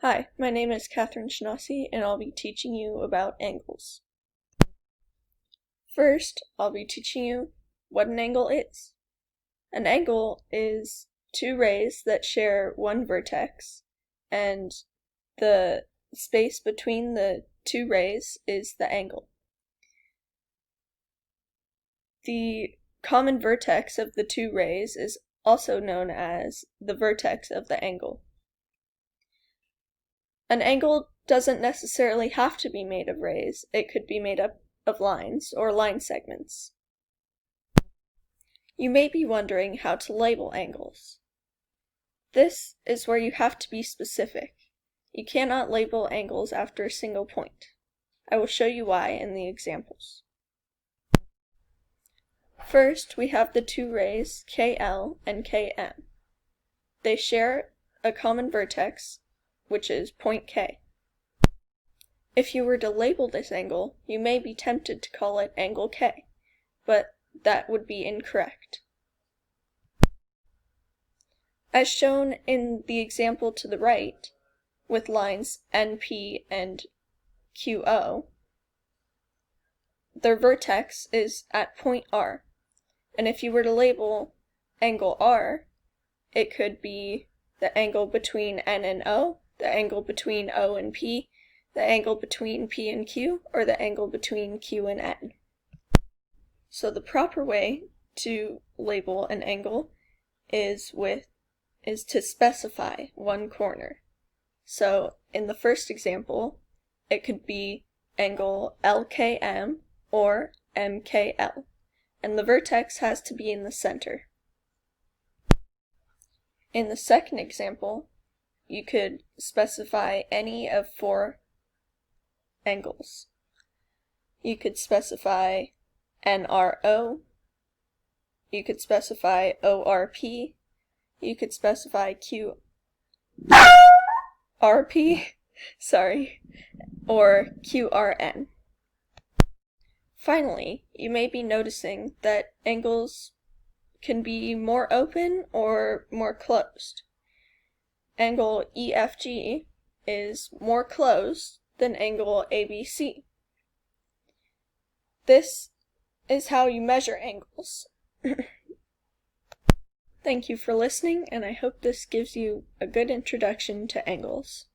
Hi, my name is Catherine Schnassi, and I'll be teaching you about angles. First, I'll be teaching you what an angle is. An angle is two rays that share one vertex, and the space between the two rays is the angle. The common vertex of the two rays is also known as the vertex of the angle. An angle doesn't necessarily have to be made of rays. It could be made up of lines or line segments. You may be wondering how to label angles. This is where you have to be specific. You cannot label angles after a single point. I will show you why in the examples. First, we have the two rays KL and KM. They share a common vertex, which is point K. If you were to label this angle, you may be tempted to call it angle K, but that would be incorrect. As shown in the example to the right, with lines NP and QO, their vertex is at point R, and if you were to label angle R, it could be the angle between N and O, the angle between O and P, the angle between P and Q, or the angle between Q and N. So the proper way to label an angle is to specify one corner. So in the first example, it could be angle LKM or MKL, and the vertex has to be in the center. In the second example, you could specify any of four angles. You could specify NRO, you could specify ORP, you could specify QRP, or QRN. Finally, you may be noticing that angles can be more open or more closed. Angle EFG is more closed than angle ABC. This is how you measure angles. Thank you for listening, and I hope this gives you a good introduction to angles.